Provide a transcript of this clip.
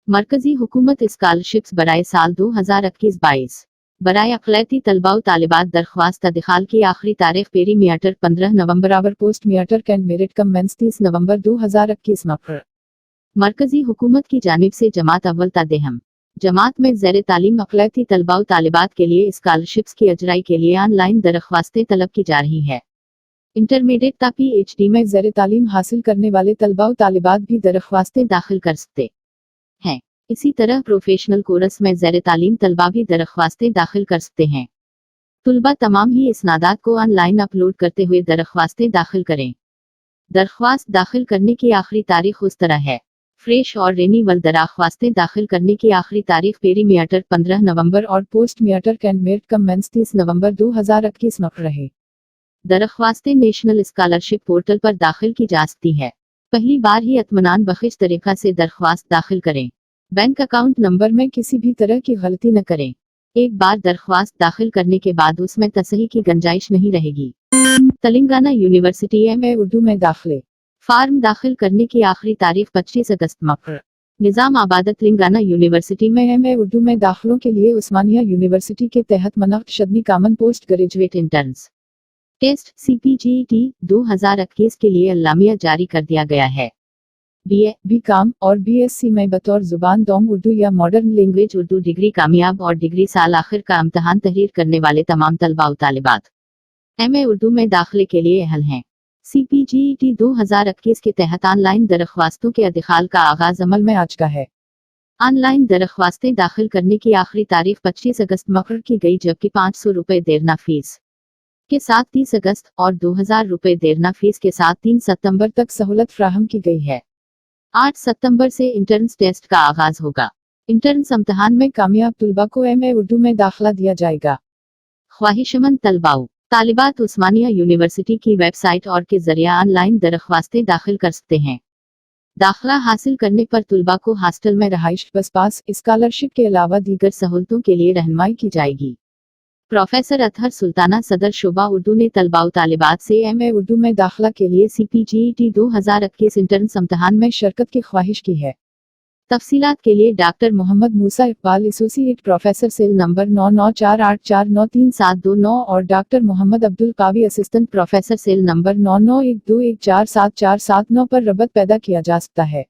मरकजी हुकूमत स्कॉलरशिप्स बराए साल 2021-22 बराए अक़लियती तलबा व तालिबात दरख्वास्त दखाल की आखिरी तारीख पेरी मियाटर 15 नवंबर आवर पोस्ट मियाटर कैंड मेरिट कम मेंस 30 नवंबर 2021 मकर। मरकजी हुकूमत की जानिब से जमात अव्वल तादेहम जमात में ज़ेर तालीम अक़लियती तलबा व तालिबात के लिए स्कॉलरशिप्स की अजराई के लिए ऑनलाइन दरख्वास्तें तलब की जा रही है। इंटरमीडिएट ता PhD में ज़ेर तालीम हासिल करने वाले तलबा व तालिबात भी दरख्वास्तें दाखिल कर सकते हैं। इसी तरह प्रोफेशनल कोर्स में ज़ेर तालीम तलबा भी दरख्वास्तें दाखिल कर सकते हैं। तुलबा तमाम ही इसनादात को ऑनलाइन अपलोड करते हुए दरख्वास्तें दाखिल करें। दरख्वास्त दाखिल करने की आखिरी तारीख उस तरह है। फ्रेश और रिन्यूअल दरख्वास्तें दाखिल करने की आखिरी तारीख पेरी मियाटर 15 नवंबर और पोस्ट मियाटर कैंड मेरिट कम मेंस 30 नवंबर 2021 मकर रहे। दरख्वास्तें नेशनल स्कॉलरशिप पोर्टल पर दाखिल की जा सकती है। पहली बार ही इत्मीनान बख्श तरीका से दरख्वास्त दाखिल करें। बैंक अकाउंट नंबर में किसी भी तरह की गलती न करें। एक बार दरख्वास्त दाखिल करने के बाद उसमें तसही की गुंजाइश नहीं रहेगी। तेलंगाना यूनिवर्सिटी MA उर्दू में दाखिले फार्म दाखिल करने की आखिरी तारीख 25 अगस्त मकर। निज़ाम आबाद तेलंगाना यूनिवर्सिटी में MA उर्दू में दाखिलों के लिए उस्मानिया यूनिवर्सिटी के तहत मनअक़द शदनी common post graduate entrance test CPGT 2021 के लिए अल्लामिया जारी कर दिया गया है। BA, BCom और BSc में बतौर जुबान दोम उर्दू या मॉडर्न लैंग्वेज उर्दू डिग्री कामयाब और डिग्री साल आखिर का इम्तहान तहरीर करने वाले तमाम तलबा व तालिबात MA उर्दू में दाखिले के लिए अहल हैं। CPGT 2021 के तहत ऑनलाइन दरख्वास्तों के अदखाल का आगाज अमल में आ चुका है। ऑनलाइन दरख्वास्तें दाखिल करने की आखिरी तारीख 25 अगस्त मकर की गई, जबकि 500 रुपये देरना फीस के साथ 30 अगस्त और 2000 रुपये देरना फीस के साथ 3 सितंबर तक सहूलत फ्राहम की गई है। 8 सितंबर से इंटर्न्स टेस्ट का आगाज होगा। इंटर्न्स इम्तहान में कामयाब तुलबा को MA उर्दू में दाखिला दिया जाएगा। ख्वाहिशमंद तलबाओ तालिबात उस्मानिया यूनिवर्सिटी की वेबसाइट और के जरिए ऑनलाइन दरख्वास्तें दाखिल कर सकते हैं। दाखिला हासिल करने पर तुलबा को हॉस्टल में रहाइश, बस पास, स्कॉलरशिप के अलावा दीगर सहूलतों के लिए रहनुमाई की जाएगी। प्रोफेसर अतहर सुल्ताना सदर शोबा उर्दू ने तलबा व तालिबात से MA उर्दू में दाखिला के लिए CPGT 2021 इंटर्न्स इम्तहान में शिरकत की ख्वाहिश की है। तफसीलात के लिए doctor Mohammed Musa Iqbal associate professor cell number 9948493729 और डॉक्टर मोहम्मद अब्दुल कावी असिस्टेंट प्रोफेसर सेल नंबर 9912147479 पर रबत पैदा किया जा सकता है।